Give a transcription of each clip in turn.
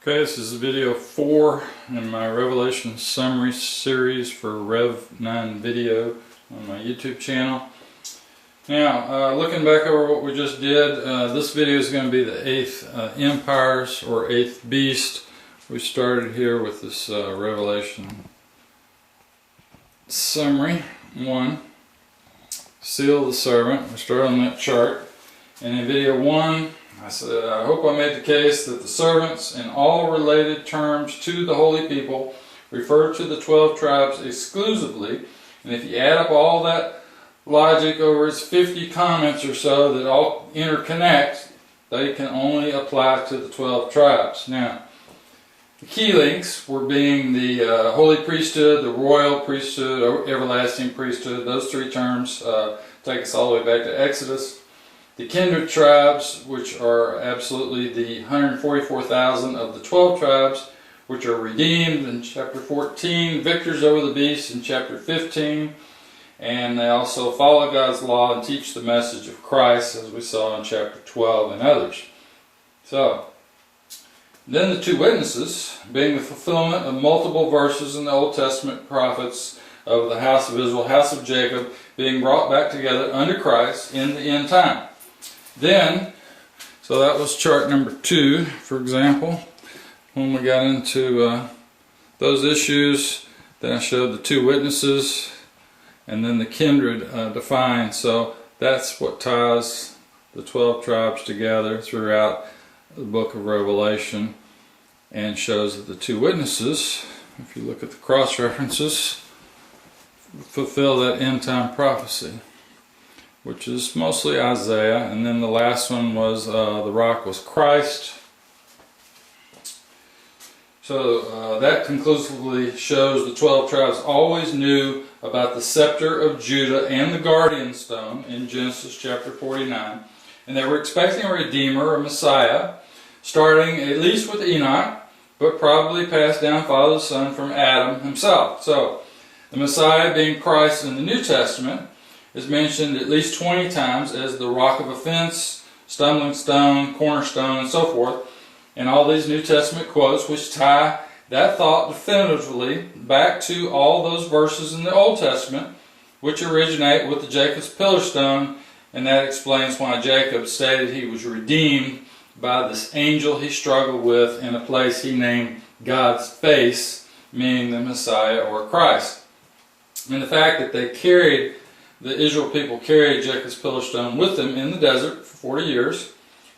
Okay, this is video 4 in my Revelation summary series for Rev 9 video on my YouTube channel. Now, looking back over what we just did, this video is going to be the 8th empires or 8th beast. We started here with this Revelation summary 1. Seal the servant. We started on that chart. And in video 1, I said, I hope I made the case that the servants in all related terms to the holy people refer to the 12 tribes exclusively. And if you add up all that logic over its 50 comments or so that all interconnect, they can only apply to the 12 tribes. Now, the key links were being the holy priesthood, the royal priesthood, or everlasting priesthood. Those three terms take us all the way back to Exodus. The kindred tribes, which are absolutely the 144,000 of the 12 tribes, which are redeemed in chapter 14, victors over the beast in chapter 15, and they also follow God's law and teach the message of Christ, as we saw in chapter 12 and others. So, then the two witnesses, being the fulfillment of multiple verses in the Old Testament prophets of the house of Israel, house of Jacob, being brought back together under Christ in the end time. Then, so that was chart number 2, for example, when we got into those issues. Then I showed the two witnesses and then the kindred defined. So that's what ties the 12 tribes together throughout the book of Revelation and shows that the two witnesses, if you look at the cross references, fulfill that end time prophecy, which is mostly Isaiah. And then the last one was the rock was Christ. So that conclusively shows the 12 tribes always knew about the scepter of Judah and the guardian stone in Genesis chapter 49. And they were expecting a Redeemer, a Messiah, starting at least with Enoch, but probably passed down Father to Son from Adam himself. So the Messiah, being Christ in the New Testament, is mentioned at least 20 times as the rock of offense, stumbling stone, cornerstone, and so forth. And all these New Testament quotes which tie that thought definitively back to all those verses in the Old Testament which originate with the Jacob's pillar stone, and that explains why Jacob stated he was redeemed by this angel he struggled with in a place he named God's face, meaning the Messiah or Christ. And the fact that the Israel people carried Jacob's pillar stone with them in the desert for 40 years,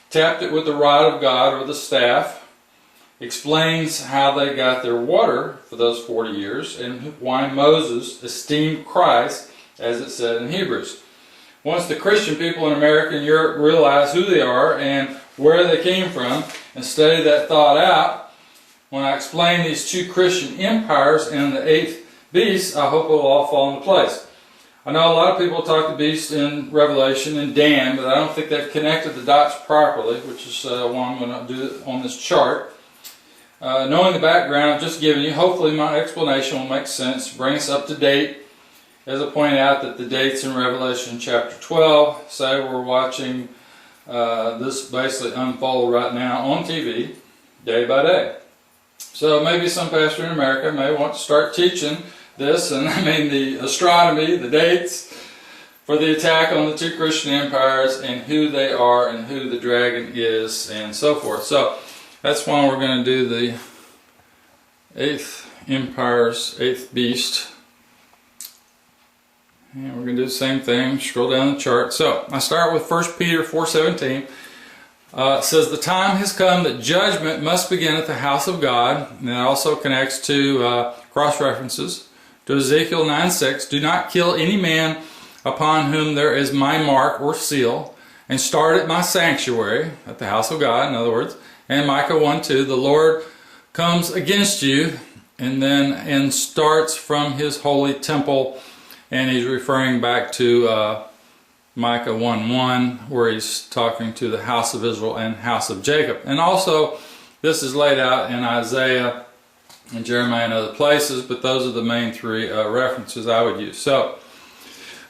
tapped it with the rod of God or the staff, explains how they got their water for those 40 years and why Moses esteemed Christ, as it said in Hebrews. Once the Christian people in America and Europe realize who they are and where they came from and study that thought out, when I explain these two Christian empires and the 8th beast, I hope it will all fall into place. I know a lot of people talk the beast in Revelation and Dan, but I don't think they've connected the dots properly, which is what I'm going to do on this chart. Knowing the background I've just given you, hopefully my explanation will make sense, bring us up to date. As I pointed out that the dates in Revelation chapter 12 say we're watching this basically unfold right now on TV, day by day. So maybe some pastor in America may want to start teaching this, and I mean the astronomy, the dates for the attack on the two Christian empires and who they are and who the dragon is and so forth. So that's why we're going to do the 8th empires, 8th beast. And we're going to do the same thing, scroll down the chart. So I start with 1 Peter 4:17. It says, the time has come that judgment must begin at the house of God. And that also connects to cross references to Ezekiel 9:6, do not kill any man upon whom there is my mark or seal, and start at my sanctuary, at the house of God, in other words. And Micah 1:2, the Lord comes against you, and starts from his holy temple, and he's referring back to Micah 1:1, where he's talking to the house of Israel and house of Jacob. And also, this is laid out in Isaiah and Jeremiah and other places, but those are the main three references I would use. So,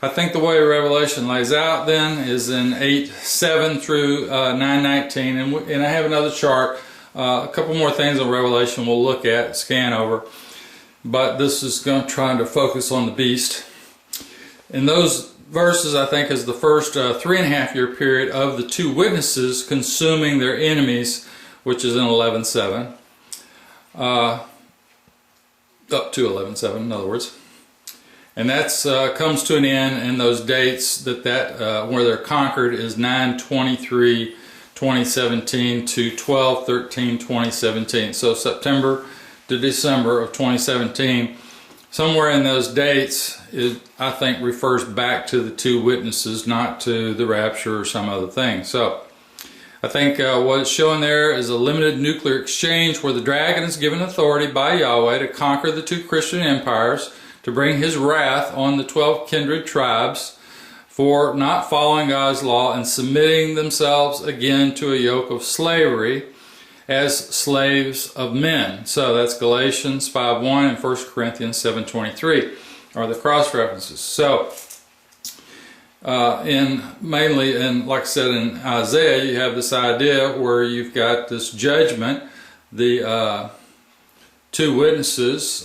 I think the way Revelation lays out then is in 8:7 through 9:19, and I have another chart A couple more things on Revelation we'll look at, scan over, but this is trying to focus on the beast. In those verses, I think, is the first 3.5 year period of the two witnesses consuming their enemies, which is in 11:7, up to 11:7, in other words. And that's comes to an end, and those dates that where they're conquered is 9/23/2017 to 12/13/2017. So September to December of 2017. Somewhere in those dates, I think, refers back to the two witnesses, not to the rapture or some other thing. So I think what it's showing there is a limited nuclear exchange where the dragon is given authority by Yahweh to conquer the two Christian empires, to bring his wrath on the 12 kindred tribes for not following God's law and submitting themselves again to a yoke of slavery as slaves of men. So that's Galatians 5:1 and 1 Corinthians 7:23 are the cross references. So mainly in, like I said, in Isaiah, you have this idea where you've got this judgment. The two witnesses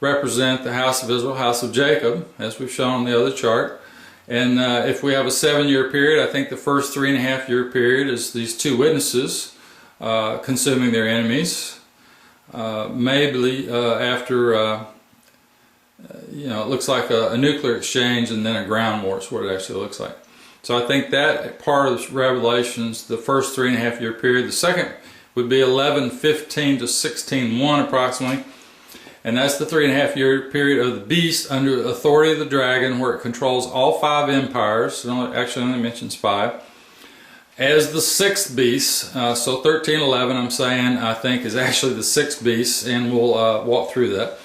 represent the house of Israel, house of Jacob, as we've shown on the other chart. And if we have a 7-year period, I think the first 3.5 year period is these two witnesses consuming their enemies. Maybe after it looks like a nuclear exchange and then a ground war is what it actually looks like. So I think that part of Revelation's the first 3.5 year period. The second would be 11:15 to 16:1 approximately, and that's the 3.5 year period of the beast under the authority of the dragon, where it controls all 5 empires. It actually only mentions 5. As the 6th beast, so 13:11 I'm saying I think is actually the 6th beast, and we'll walk through that.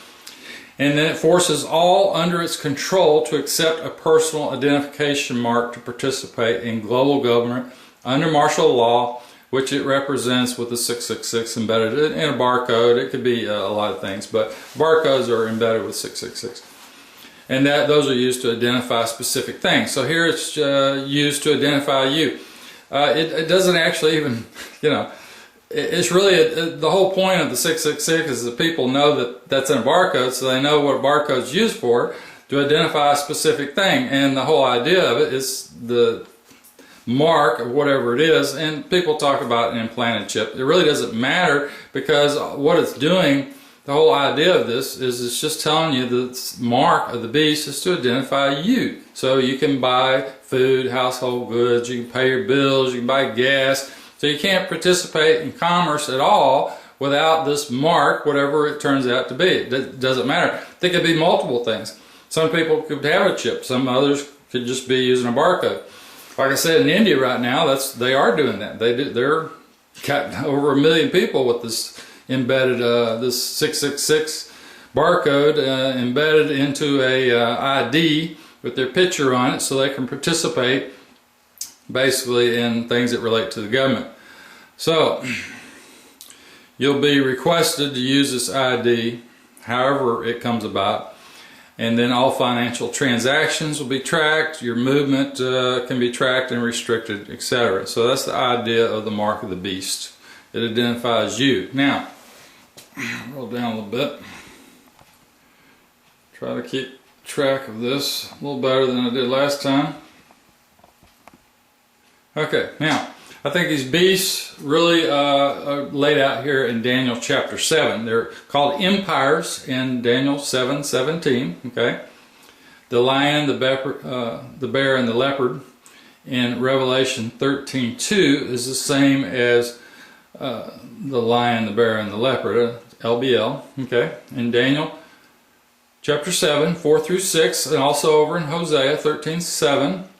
And then it forces all under its control to accept a personal identification mark to participate in global government under martial law, which it represents with the 666 embedded in a barcode. It could be a lot of things, but barcodes are embedded with 666. And those are used to identify specific things. So here it's used to identify you. It doesn't actually even, it's really the whole point of the 666 is that people know that that's in a barcode, so they know what a barcode is used for, to identify a specific thing. And the whole idea of it is the mark of whatever it is, and people talk about an implanted chip. It really doesn't matter, because what it's doing, the whole idea of this is it's just telling you the mark of the beast is to identify you. So you can buy food, household goods, you can pay your bills, you can buy gas. So you can't participate in commerce at all without this mark, whatever it turns out to be. It doesn't matter. It could be multiple things. Some people could have a chip. Some others could just be using a barcode. Like I said, in India right now, they are doing that. They're got over 1 million people with this embedded, this 666 barcode embedded into a ID with their picture on it, so they can participate basically in things that relate to the government. So you'll be requested to use this ID however it comes about, and then all financial transactions will be tracked, your movement can be tracked and restricted, etc. So that's the idea of the mark of the beast. It identifies you. Now, roll down a little bit. Try to keep track of this a little better than I did last time. Okay, now I think these beasts really are laid out here in Daniel chapter 7. They're called empires in Daniel 7:17. Okay, the lion, the bear, and the leopard in Revelation 13:2 is the same as the lion, the bear, and the leopard, LBL. Okay, in Daniel chapter 7, 4 through 6, and also over in Hosea 13:7.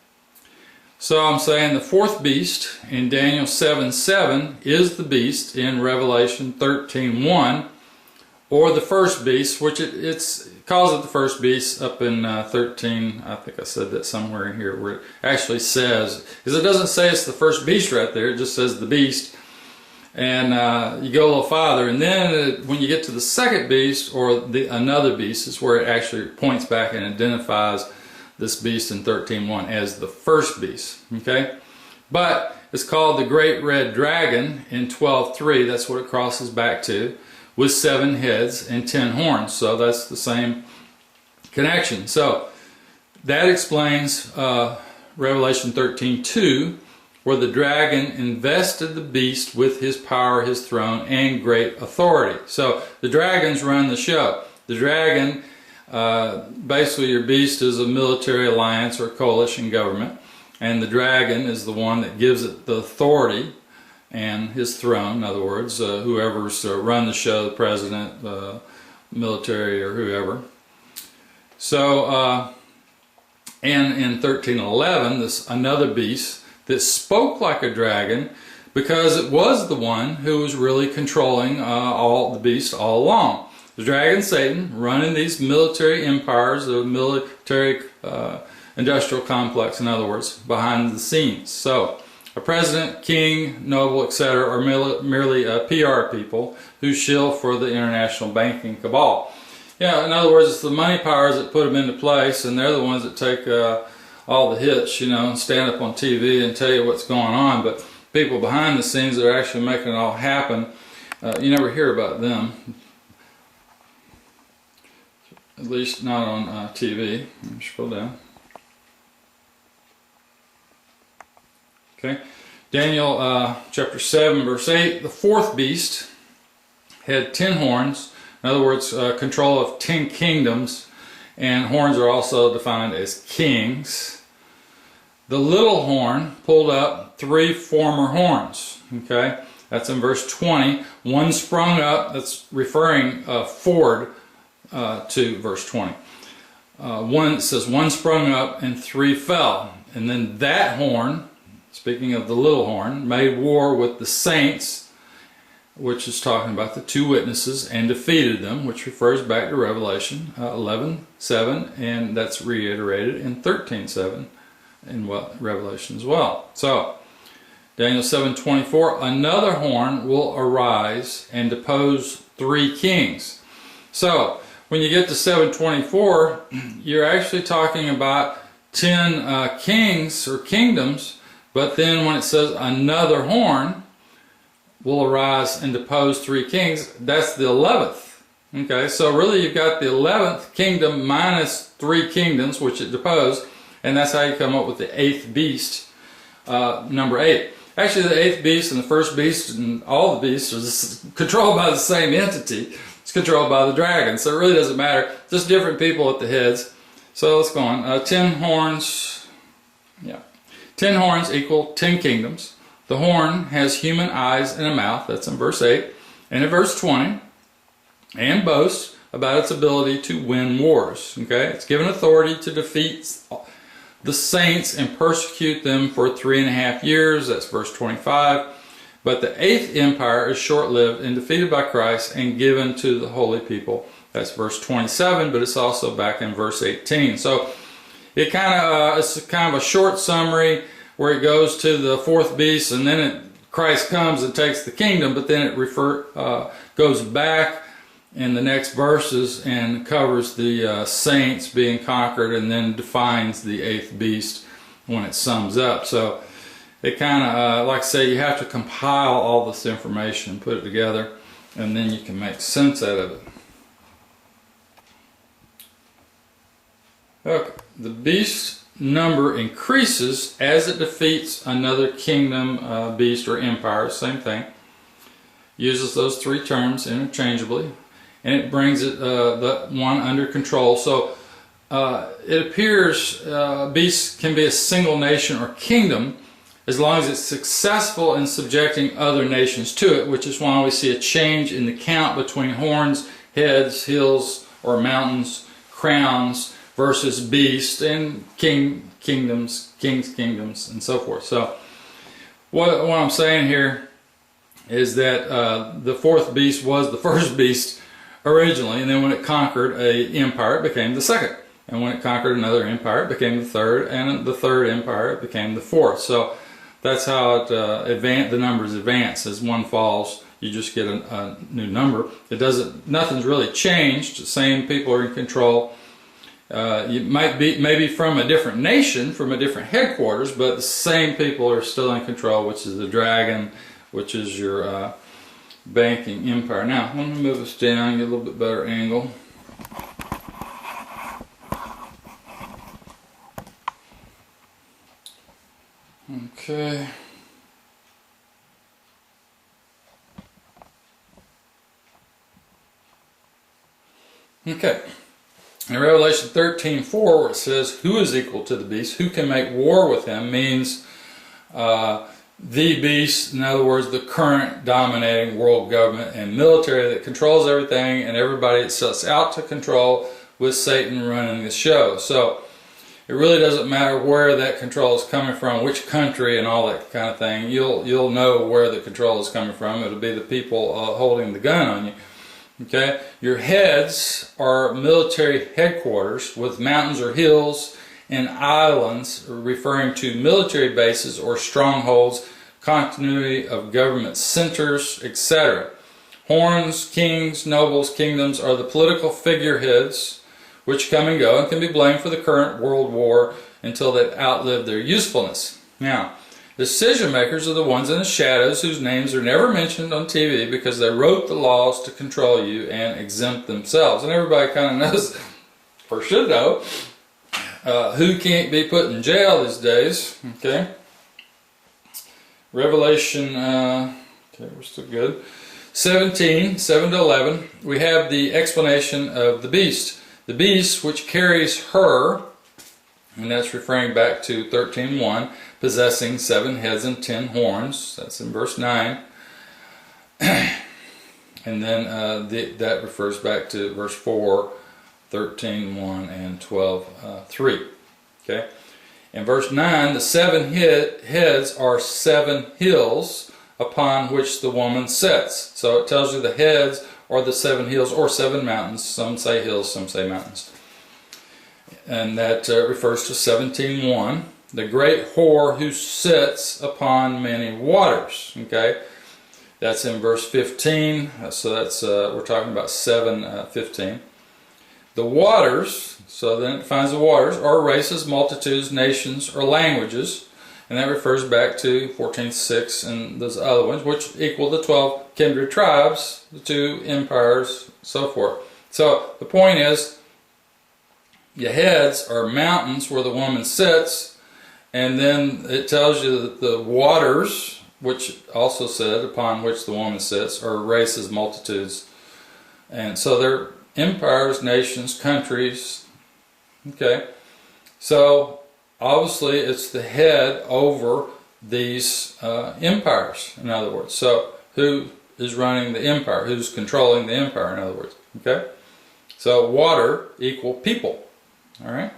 So I'm saying the 4th beast in Daniel 7:7 is the beast in Revelation 13:1, or the 1st beast, which it calls it the 1st beast up in 13. I think I said that somewhere in here where it actually says, because it doesn't say it's the 1st beast right there, it just says the beast. And you go a little farther, and then when you get to the 2nd beast, or another beast, is where it actually points back and identifies this beast in 13:1 as the 1st beast. Okay, but is called the Great Red Dragon in 12:3. That's what it crosses back to, with 7 heads and 10 horns. So that's the same connection. So that explains Revelation 13:2, where the dragon invested the beast with his power, his throne, and great authority. So the dragons run the show. The dragon, basically your beast is a military alliance or coalition government, and the dragon is the one that gives it the authority and his throne. In other words, whoever's run the show, the president, the military, or whoever. So, and in 13:11, this another beast that spoke like a dragon, because it was the one who was really controlling all the beasts all along. The dragon, Satan, running these military empires, the military industrial complex, in other words, behind the scenes. So, a president, king, noble, etc. are merely PR people who shill for the international banking cabal. Yeah, in other words, it's the money powers that put them into place, and they're the ones that take all the hits, you know, and stand up on TV and tell you what's going on. But people behind the scenes that are actually making it all happen, you never hear about them. At least not on TV. Let me scroll down. Okay, Daniel chapter 7, verse 8. The 4th beast had 10 horns. In other words, control of 10 kingdoms, and horns are also defined as kings. The little horn pulled up 3 former horns. Okay, that's in verse 20. One sprung up. That's referring forward to verse 20. It says one sprung up and 3 fell, and then that horn, speaking of the little horn, made war with the saints, which is talking about the 2 witnesses, and defeated them, which refers back to Revelation 11:7, and that's reiterated in 13:7 in Revelation as well. So, Daniel 7:24, another horn will arise and depose 3 kings. So, when you get to 7:24, you're actually talking about 10 kings or kingdoms, but then when it says another horn will arise and depose 3 kings, that's the 11th. Okay, so really you've got the 11th kingdom minus 3 kingdoms, which it deposed, and that's how you come up with the 8th beast, number 8. Actually, the 8th beast and the 1st beast and all the beasts are controlled by the same entity. It's controlled by the dragon, so it really doesn't matter. Just different people at the heads. So let's go on. 10 horns, yeah. 10 horns equal 10 kingdoms. The horn has human eyes and a mouth, that's in verse 8, and in verse 20, and boasts about its ability to win wars. Okay, it's given authority to defeat the saints and persecute them for 3.5 years, that's verse 25. But the 8th empire is short-lived and defeated by Christ and given to the holy people, that's verse 27, but it's also back in verse 18. So it's kind of a short summary where it goes to the 4th beast, and then Christ comes and takes the kingdom, but then it goes back in the next verses and covers the saints being conquered, and then defines the 8th beast when it sums up. So it kind of, like I say, you have to compile all this information, put it together, and then you can make sense out of it. Okay, the beast number increases as it defeats another kingdom, beast, or empire, same thing. Uses those 3 terms interchangeably, and it brings it the one under control. So it appears beasts can be a single nation or kingdom as long as it's successful in subjecting other nations to it, which is why we see a change in the count between horns, heads, hills, or mountains, crowns, versus beast and kingdoms, and so forth. So what I'm saying here is that the 4th beast was the 1st beast originally, and then when it conquered an empire, it became the 2nd. And when it conquered another empire, it became the 3rd, and the 3rd empire, it became the 4th. So that's how it the numbers advance. As one falls, you just get a new number. Nothing's really changed. The same people are in control. You might be maybe from a different nation, from a different headquarters, but the same people are still in control, which is the dragon, which is your banking empire. Now, let me move this down, get a little bit better angle. Okay. Okay. In Revelation 13:4, where it says, "Who is equal to the beast? Who can make war with him?" means the beast, in other words, the current dominating world government and military that controls everything and everybody it sets out to control, with Satan running the show. So it really doesn't matter where that control is coming from, which country and all that kind of thing. You'll know where the control is coming from. It'll be the people holding the gun on you. Okay, your heads are military headquarters with mountains or hills and islands, referring to military bases or strongholds, continuity of government centers, etc. Horns, kings, nobles, kingdoms are the political figureheads which come and go and can be blamed for the current world war until they've outlived their usefulness. Now, decision makers are the ones in the shadows whose names are never mentioned on TV because they wrote the laws to control you and exempt themselves. And everybody kind of knows, or should know, who can't be put in jail these days. Okay. Revelation, okay, we're still good. 17, 7 to 11, we have the explanation of the beast. The beast which carries her, and that's referring back to 13:1, possessing 7 heads and 10 horns. That's in verse 9. And then that refers back to verse 4, 13:1, and 12:3. Okay. In verse 9, the 7 heads are 7 hills upon which the woman sits. So it tells you the heads are the 7 hills or 7 mountains. Some say hills, some say mountains. And that refers to 17:1. The great whore who sits upon many waters. Okay, that's in verse 15. So that's we're talking about 7:15. The waters, so then it defines the waters, are races, multitudes, nations, or languages, and that refers back to 14:6 and those other ones, which equal the 12 kindred tribes, the 2 empires, so forth. So the point is, your heads are mountains where the woman sits. And then it tells you that the waters, which also said upon which the woman sits, are races, multitudes. And so they're empires, nations, countries. Okay. So obviously it's the head over these empires, in other words. So who is running the empire? Who's controlling the empire, in other words? Okay. So water equal people. All right.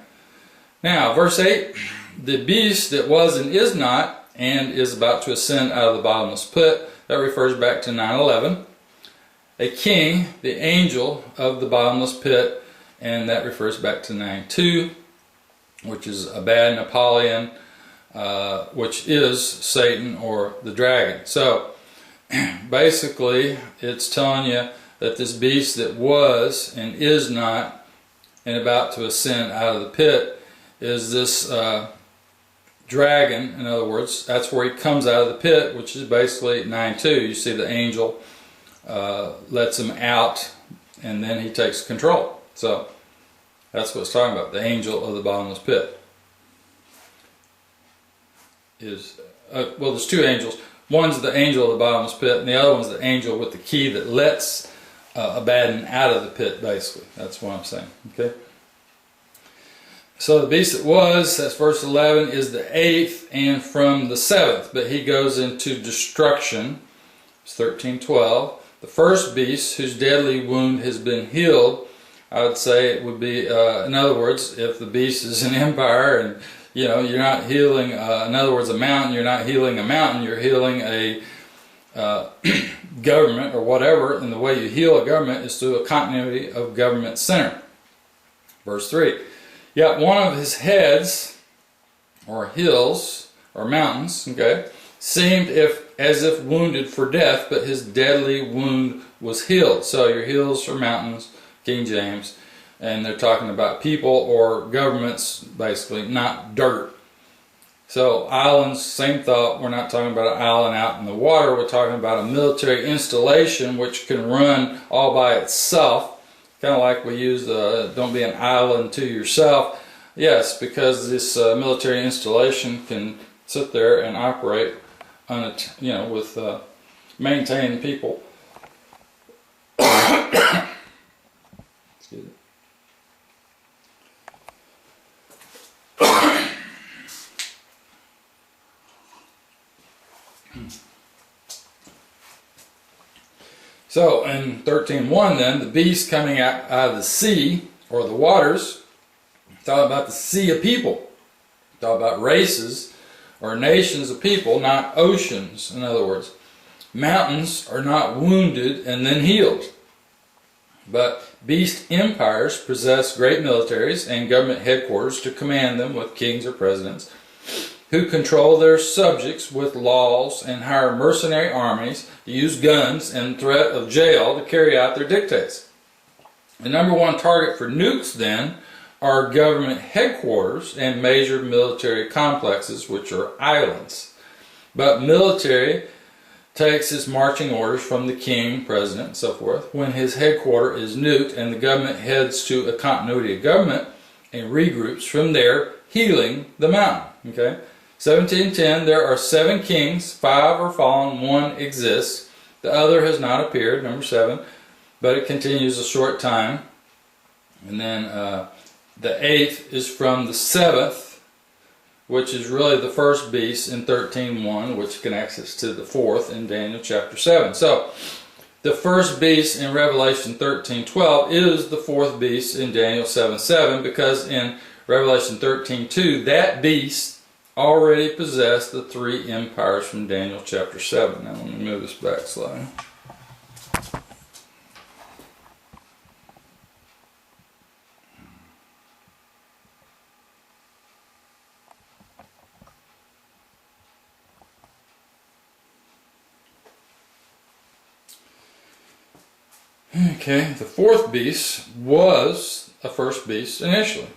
Now, verse 8. The beast that was and is not and is about to ascend out of the bottomless pit, that refers back to 9:11. A king, the angel of the bottomless pit, and that refers back to 9:2, which is Abad Napoleon, which is Satan or the dragon. So basically it's telling you that this beast that was and is not and about to ascend out of the pit is this dragon. In other words, that's where he comes out of the pit, which is basically 9:2. You see the angel lets him out and then he takes control. So that's what it's talking about, the angel of the bottomless pit. Well, there's 2 angels. One's the angel of the bottomless pit and the other one's the angel with the key that lets Abaddon out of the pit, basically. That's what I'm saying. Okay. So the beast that was, that's verse 11, is the 8th and from the 7th, but he goes into destruction. It's 13:12. The first beast whose deadly wound has been healed, I would say it would be, in other words, if the beast is an empire and you're not healing, in other words, a mountain, you're not healing a mountain, you're healing a government or whatever, and the way you heal a government is through a continuity of government center. Verse 3. Yet one of his heads, or hills, or mountains, okay, seemed as if wounded for death, but his deadly wound was healed. So your hills or mountains, King James, and they're talking about people or governments, basically, not dirt. So islands, same thought. We're not talking about an island out in the water. We're talking about a military installation which can run all by itself. Kind of like we use the don't be an island to yourself. Yes, because this military installation can sit there and operate on it, you know, with maintaining people. Excuse me. So in 13:1 then, the beast coming out of the sea, or the waters, talking about the sea of people. Talking about races or nations of people, not oceans, in other words. Mountains are not wounded and then healed. But beast empires possess great militaries and government headquarters to command them with kings or presidents, who control their subjects with laws and hire mercenary armies to use guns and threat of jail to carry out their dictates. The number one target for nukes, then, are government headquarters and major military complexes, which are islands. But military takes its marching orders from the king, president, and so forth when his headquarter is nuked, and the government heads to a continuity of government and regroups from there, healing the mountain. Okay? 1710, there are 7 kings, 5 are fallen, 1 exists. The other has not appeared, number 7, but it continues a short time. And then the 8th is from the 7th, which is really the first beast in 13:1, which connects us to the 4th in Daniel chapter 7. So, the first beast in Revelation 13:12 is the 4th beast in Daniel 7:7, because in Revelation 13:2, that beast already possessed the 3 empires from Daniel chapter 7. Now let me move this back slightly. Okay, the 4th beast was a first beast initially.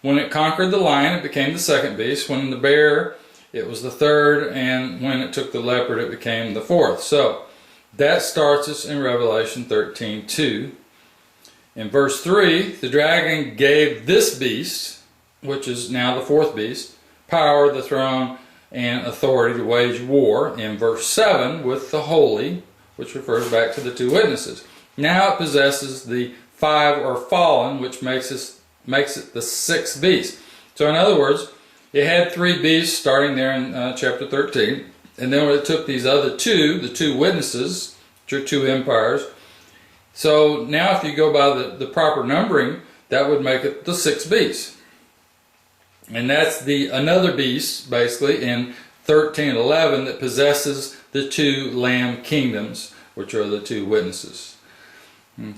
When it conquered the lion, it became the 2nd beast. When the bear, it was the 3rd. And when it took the leopard, it became the 4th. So, that starts us in Revelation 13:2. In verse 3, the dragon gave this beast, which is now the 4th beast, power, the throne, and authority to wage war. In verse 7, with the holy, which refers back to the 2 witnesses. Now it possesses the 5 or fallen, which makes it the 6th beast. So in other words, it had 3 beasts starting there in chapter 13, and then when it took these other 2, the 2 witnesses, which are 2 empires. So now if you go by the proper numbering, that would make it the 6th beast. And that's another beast, basically, in 13:11 that possesses the 2 lamb kingdoms, which are the 2 witnesses.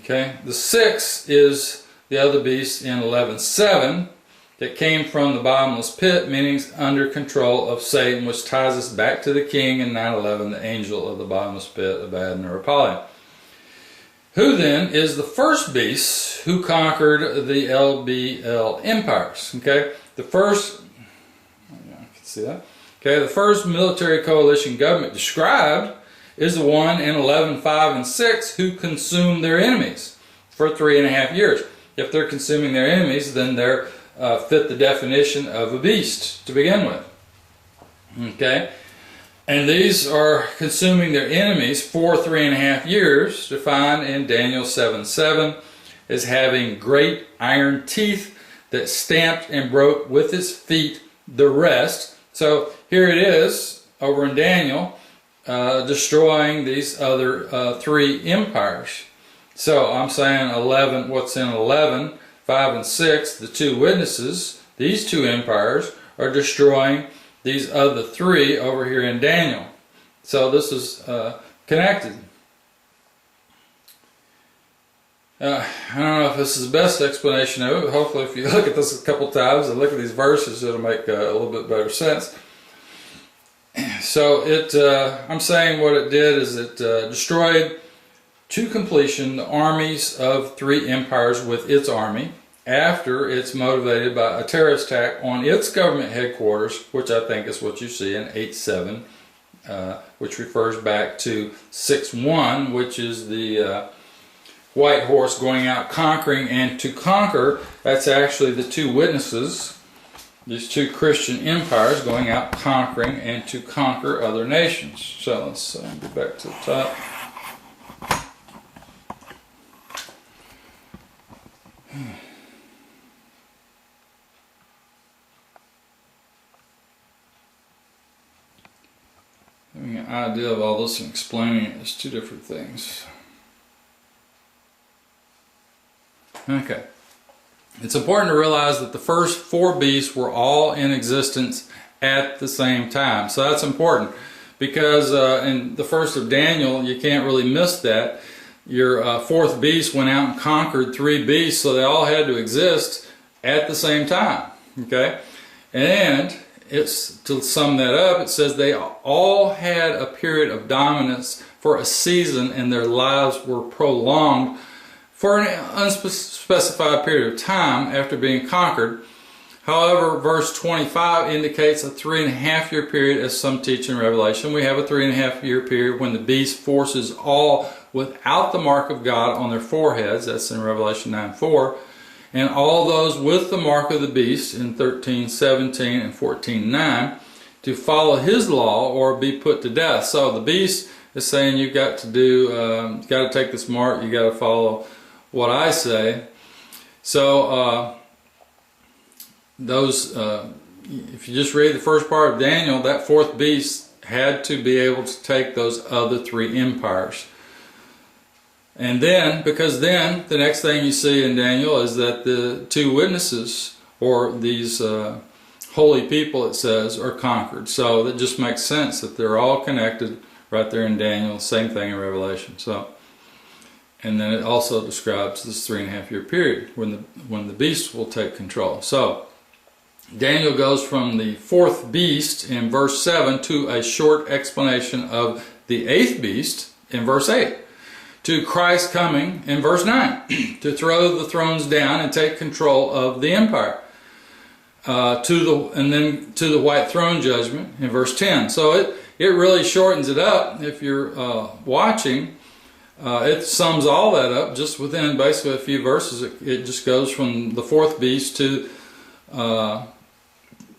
Okay, the 6th is the other beast in 11:7 that came from the bottomless pit, meaning under control of Satan, which ties us back to the king in 9:11, the angel of the bottomless pit, Abaddon or Apollyon. Who then is the first beast who conquered the LBL empires? Okay, the first, you can see that. Okay, the first military coalition government described is the one in 11:5 and 6 who consumed their enemies for 3.5 years. If they're consuming their enemies, then they're fit the definition of a beast to begin with. Okay, and these are consuming their enemies for 3.5 years, defined in Daniel 7:7 as having great iron teeth that stamped and broke with its feet the rest. So here it is over in Daniel, destroying these other 3 empires. So I'm saying 11, what's in 11, 5 and 6, the 2 witnesses, these 2 empires are destroying these other 3 over here in Daniel. So this is connected. I don't know if this is the best explanation of it, but hopefully if you look at this a couple times and look at these verses, it'll make a little bit better sense. So I'm saying what it did is it destroyed to completion the armies of 3 empires with its army, after it's motivated by a terrorist attack on its government headquarters, which I think is what you see in 8:7, which refers back to 6:1, which is the white horse going out conquering. And to conquer, that's actually the 2 witnesses, these 2 Christian empires going out conquering and to conquer other nations. So let's go back to the top. Having an idea of all this and explaining it is 2 different things. Okay. It's important to realize that the first 4 beasts were all in existence at the same time. So that's important because in the first of Daniel, you can't really miss that. Your 4th beast went out and conquered 3 beasts, so they all had to exist at the same time. Okay? And it's, to sum that up, it says they all had a period of dominance for a season and their lives were prolonged for an unspecified period of time after being conquered. However, verse 25 indicates a 3.5-year period, as some teach in Revelation. We have a 3.5-year period when the beast forces all without the mark of God on their foreheads. That's in Revelation 9:4. And all those with the mark of the beast in 13:17 and 14:9 to follow his law or be put to death. So the beast is saying you've got to do, you've got to take this mark, you've got to follow what I say. So if you just read the first part of Daniel, that 4th beast had to be able to take those other 3 empires. And then, because then, the next thing you see in Daniel is that the 2 witnesses, or these holy people, it says, are conquered. So that just makes sense that they're all connected right there in Daniel. Same thing in Revelation. So, and then it also describes this 3.5-year period when the beast will take control. So Daniel goes from the 4th beast in verse 7 to a short explanation of the 8th beast in verse 8. To Christ coming in verse 9 to throw the thrones down and take control of the empire, and then to the white throne judgment in verse 10. So it really shortens it up. If you're watching, it sums all that up just within basically a few verses. It just goes from the 4th beast to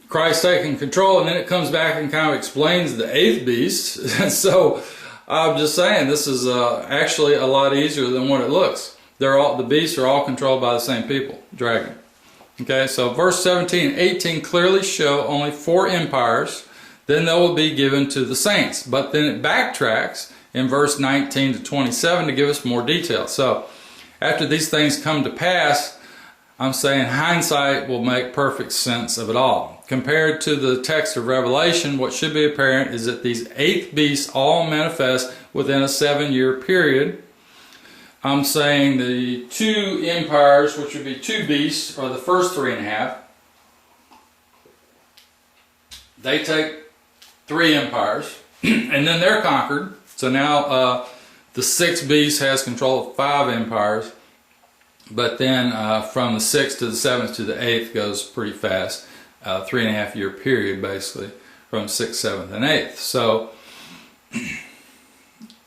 Christ taking control, and then it comes back and kind of explains the 8th beast. So I'm just saying, this is actually a lot easier than what it looks. The beasts are all controlled by the same people, dragon. Okay, so verse 17 and 18 clearly show only 4 empires, then they will be given to the saints. But then it backtracks in verse 19 to 27 to give us more detail. So after these things come to pass, I'm saying hindsight will make perfect sense of it all. Compared to the text of Revelation, what should be apparent is that these 8th beasts all manifest within a 7-year period. I'm saying the 2 empires, which would be 2 beasts, are the first 3.5. They take 3 empires, and then they're conquered. So now the 6th beast has control of 5 empires. But then from the 6th to the 7th to the 8th goes pretty fast. 3.5-year period basically from 6th, 7th, and 8th. So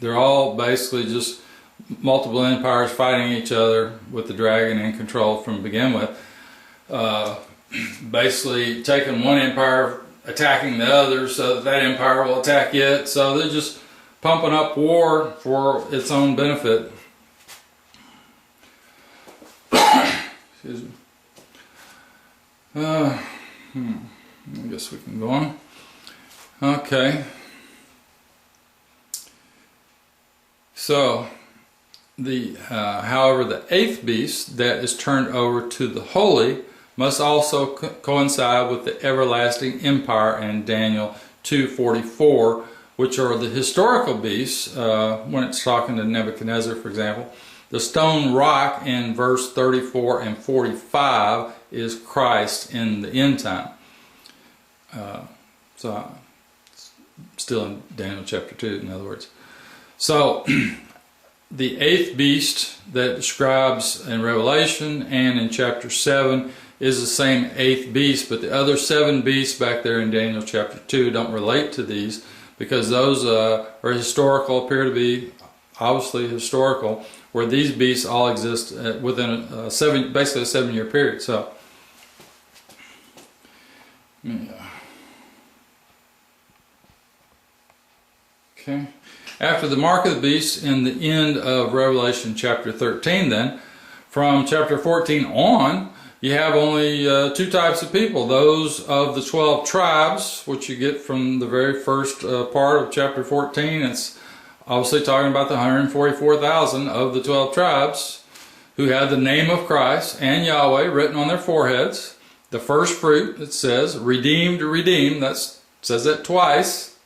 they're all basically just multiple empires fighting each other with the dragon in control from begin with. Basically taking one empire, attacking the other so that that empire will attack it. So they're just pumping up war for its own benefit. Excuse me. I guess we can go on. Okay. So, however, the 8th beast that is turned over to the holy must also coincide with the everlasting empire in Daniel 2:44, which are the historical beasts. When it's talking to Nebuchadnezzar, for example, the stone rock in verse 34 and 45 is Christ in the end time. So, still in Daniel chapter 2, in other words. So, the 8th beast that describes in Revelation and in chapter 7 is the same 8th beast, but the other 7 beasts back there in Daniel chapter 2 don't relate to these, because those are historical, appear to be obviously historical, where these beasts all exist within basically a 7-year period. So, yeah. Okay. After the mark of the beast in the end of Revelation chapter 13, then, from chapter 14 on, you have only 2 types of people. Those of the 12 tribes, which you get from the very first part of chapter 14. It's obviously talking about the 144,000 of the 12 tribes who have the name of Christ and Yahweh written on their foreheads. The first fruit, it says, redeemed, redeemed. That says that twice.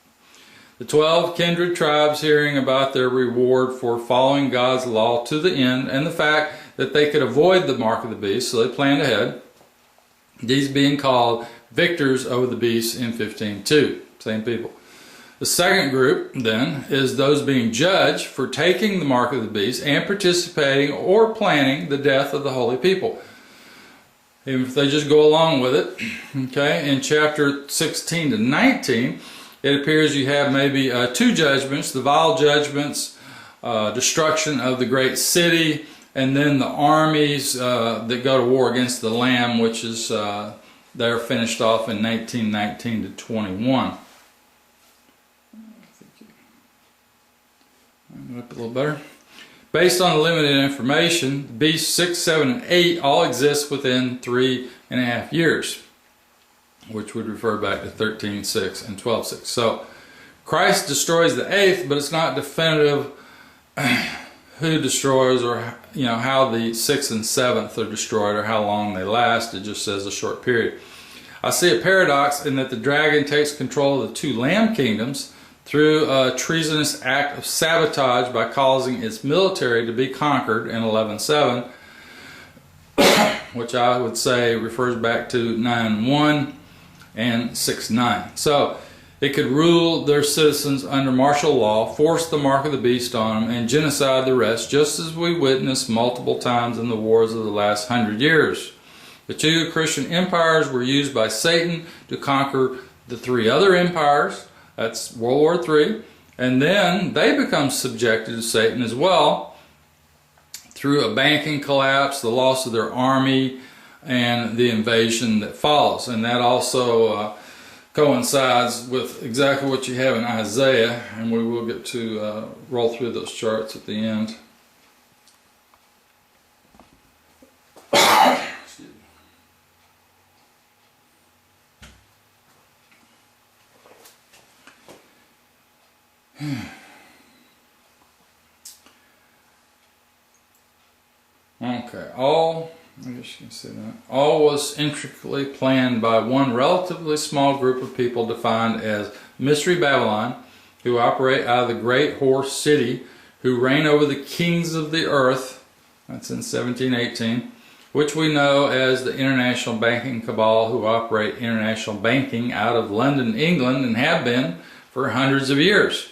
The 12 kindred tribes hearing about their reward for following God's law to the end, and the fact that they could avoid the mark of the beast, so they planned ahead. These being called victors over the beast in 15:2. Same people. The second group, then, is those being judged for taking the mark of the beast and participating or planning the death of the holy people, even if they just go along with it. Okay, in chapter 16 to 19, it appears you have maybe 2 judgments: the vile judgments, destruction of the great city, and then the armies that go to war against the Lamb, which is they're finished off in 19:19 to 21. Up a little better. Based on limited information, beasts 6, 7, and 8 all exist within 3.5 years, which would refer back to 13:6 and 12:6. So Christ destroys the 8th, but it's not definitive who destroys, or how the 6th and 7th are destroyed, or how long they last. It just says a short period. I see a paradox in that the dragon takes control of the 2 lamb kingdoms through a treasonous act of sabotage by causing its military to be conquered in 11:7, which I would say refers back to 9:1 and 6:9. So it could rule their citizens under martial law, force the mark of the beast on them, and genocide the rest, just as we witnessed multiple times in the wars of the last 100 years. The 2 Christian empires were used by Satan to conquer the 3 other empires. That's World War III. And then they become subjected to Satan as well through a banking collapse, the loss of their army, and the invasion that follows. And that also coincides with exactly what you have in Isaiah, and we will get to roll through those charts at the end. Okay, I guess you can see that. All was intricately planned by one relatively small group of people defined as Mystery Babylon, who operate out of the great horse city, who reign over the kings of the earth. That's in 1718, which we know as the International Banking Cabal, who operate international banking out of London, England, and have been for hundreds of years.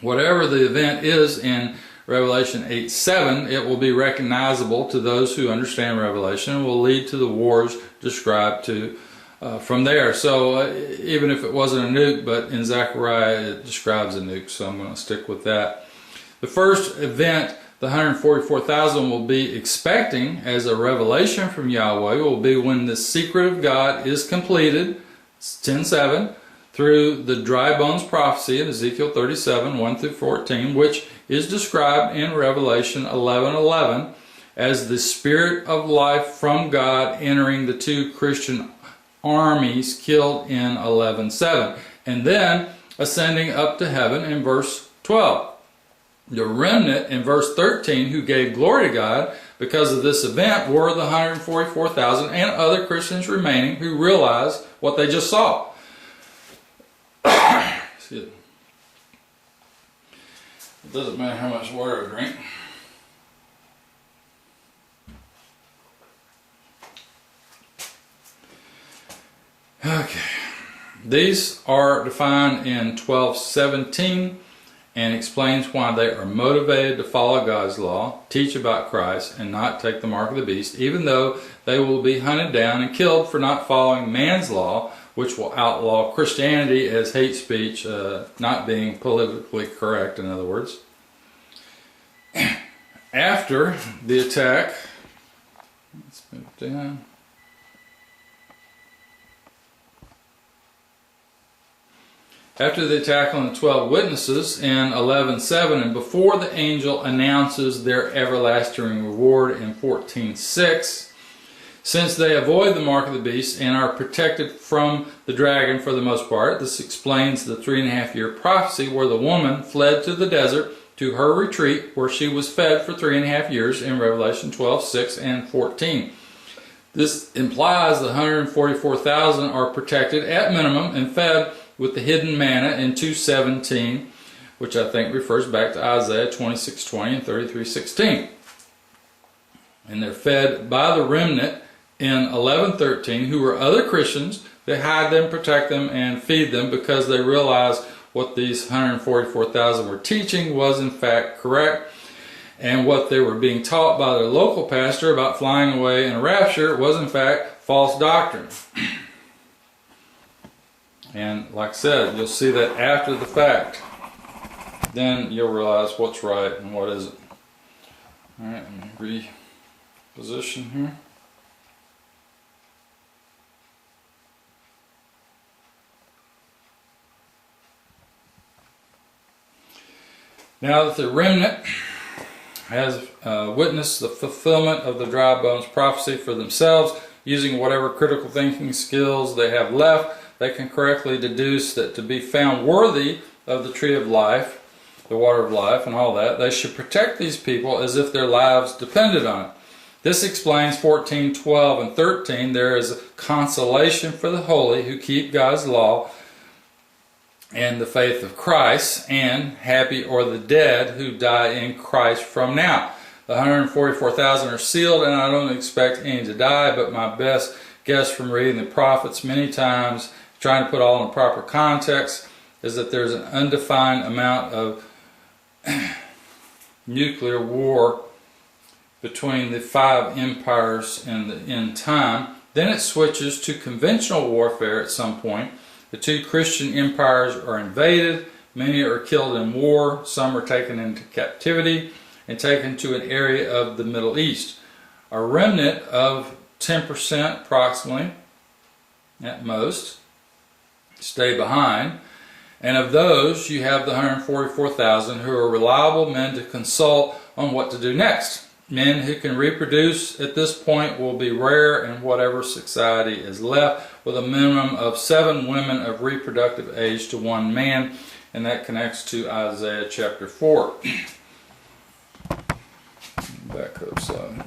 Whatever the event is in Revelation 8:7, it will be recognizable to those who understand Revelation and will lead to the wars described from there. So even if it wasn't a nuke, but in Zechariah it describes a nuke, so I'm going to stick with that. The first event the 144,000 will be expecting as a revelation from Yahweh will be when the secret of God is completed, 10:7, through the dry bones prophecy of Ezekiel 37, 1 through 14, which is described in Revelation 11:11 as the spirit of life from God entering the 2 Christian armies killed in 11:7, and then ascending up to heaven in verse 12. The remnant in verse 13 who gave glory to God because of this event were the 144,000 and other Christians remaining who realized what they just saw. Excuse me. It doesn't matter how much water I drink. Okay. These are defined in 12:17 and explains why they are motivated to follow God's law, teach about Christ, and not take the mark of the beast, even though they will be hunted down and killed for not following man's law, which will outlaw Christianity as hate speech, not being politically correct, in other words. After the attack, let's move down. After the attack on the 12 witnesses in 11:7, and before the angel announces their everlasting reward in 14:6, since they avoid the mark of the beast and are protected from the dragon for the most part, this explains the 3.5-year prophecy where the woman fled to the desert to her retreat where she was fed for 3.5 years in Revelation 12:6 and 14. This implies the 144,000 are protected at minimum and fed with the hidden manna in 2:17, which I think refers back to Isaiah 26:20 and 33:16. And they're fed by the remnant in 11:13, who are other Christians. They hide them, protect them, and feed them because they realize what these 144,000 were teaching was in fact correct, and what they were being taught by their local pastor about flying away in a rapture was in fact false doctrine. And like I said, you'll see that after the fact, then you'll realize what's right and what isn't. Alright, let me reposition here. Now that the remnant has witnessed the fulfillment of the dry bones prophecy for themselves, using whatever critical thinking skills they have left, they can correctly deduce that to be found worthy of the tree of life, the water of life, and all that, they should protect these people as if their lives depended on it. This explains 14:12 and 13. There is a consolation for the holy who keep God's law and the faith of Christ, and happy are the dead who die in Christ from now. The 144,000 are sealed, and I don't expect any to die, but my best guess from reading the prophets many times, trying to put all in the proper context, is that there's an undefined amount of nuclear war between the 5 empires in the end time. Then it switches to conventional warfare at some point. The 2 Christian empires are invaded, many are killed in war, some are taken into captivity and taken to an area of the Middle East. A remnant of 10% approximately, at most, stay behind, and of those you have the 144,000 who are reliable men to consult on what to do next. Men who can reproduce at this point will be rare in whatever society is left, with a minimum of 7 women of reproductive age to 1 man, and that connects to Isaiah chapter 4. Back up slide.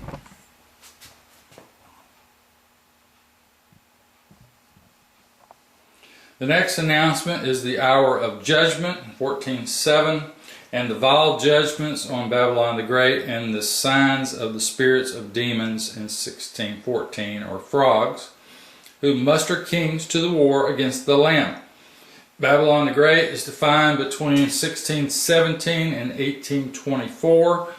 The next announcement is the hour of judgment, 14:7, and the vile judgments on Babylon the Great, and the signs of the spirits of demons in 16:14, or frogs, who muster kings to the war against the Lamb. Babylon the Great is defined between 1617 and 1824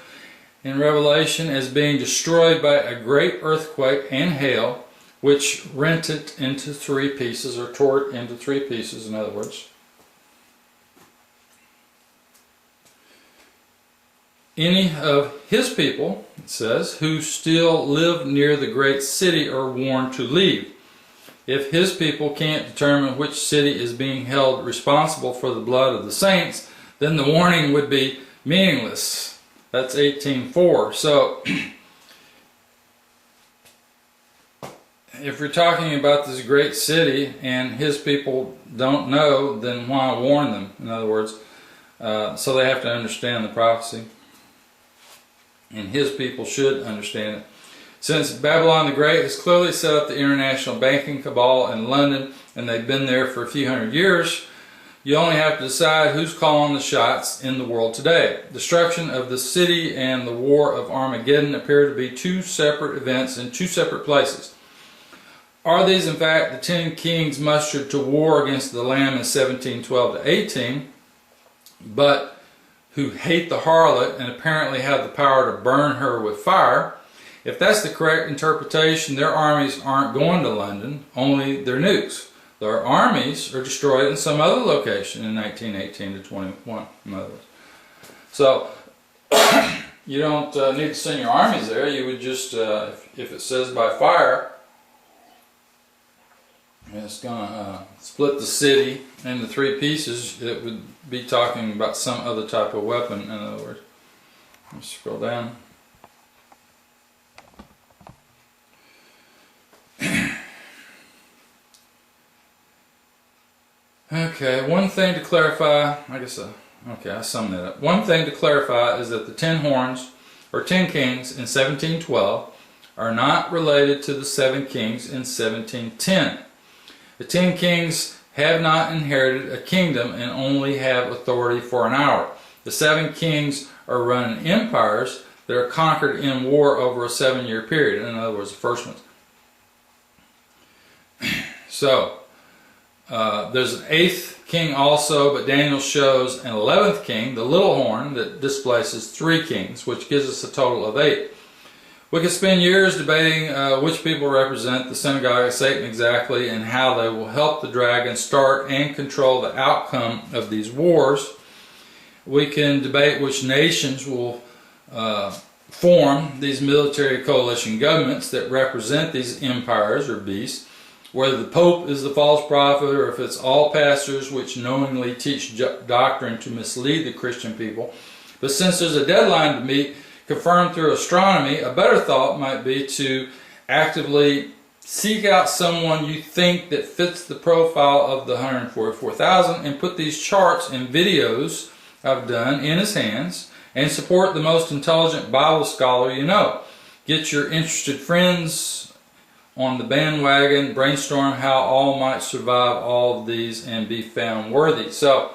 in Revelation as being destroyed by a great earthquake and hail, which rent it into 3 pieces, or tore it into 3 pieces, in other words. Any of his people, it says, who still live near the great city are warned to leave. If his people can't determine which city is being held responsible for the blood of the saints, then the warning would be meaningless. That's 18:4. So, if you're talking about this great city and his people don't know, then why warn them? In other words, so they have to understand the prophecy. And his people should understand it. Since Babylon the Great has clearly set up the international banking cabal in London, and they've been there for a few hundred years, you only have to decide who's calling the shots in the world today. Destruction of the city and the War of Armageddon appear to be 2 separate events in 2 separate places. Are these in fact the 10 kings mustered to war against the Lamb in 17:12 to 18? But who hate the harlot and apparently have the power to burn her with fire. If that's the correct interpretation, their armies aren't going to London, only their nukes. Their armies are destroyed in some other location in 1918 to 21, in other words. So, you don't need to send your armies there. You would just, if it says by fire, and it's going to split the city into 3 pieces, it would be talking about some other type of weapon, in other words. Let's scroll down. Okay, one thing to clarify, I summed that up. One thing to clarify is that the 10 horns, or 10 kings in 1712, are not related to the 7 kings in 1710. The 10 kings have not inherited a kingdom and only have authority for an hour. The 7 kings are running empires that are conquered in war over a 7-year period. In other words, the first ones. So, there's an 8th king also, but Daniel shows an 11th king, the little horn, that displaces 3 kings, which gives us a total of 8. We could spend years debating which people represent the synagogue of Satan exactly and how they will help the dragon start and control the outcome of these wars. We can debate which nations will form these military coalition governments that represent these empires or beasts, whether the Pope is the false prophet or if it's all pastors which knowingly teach doctrine to mislead the Christian people. But since there's a deadline to meet, confirmed through astronomy, a better thought might be to actively seek out someone you think that fits the profile of the 144,000 and put these charts and videos I've done in his hands and support the most intelligent Bible scholar you know. Get your interested friends on the bandwagon, brainstorm how all might survive all of these and be found worthy. So,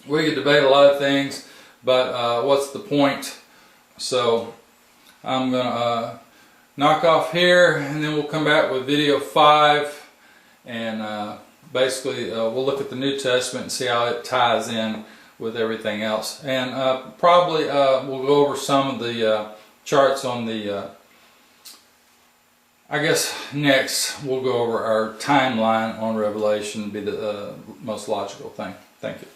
we could debate a lot of things, but what's the point? So I'm going to knock off here and then we'll come back with video 5 and basically we'll look at the New Testament and see how it ties in with everything else. And probably we'll go over some of the charts on the, I guess next we'll go over our timeline on Revelation, be the most logical thing. Thank you.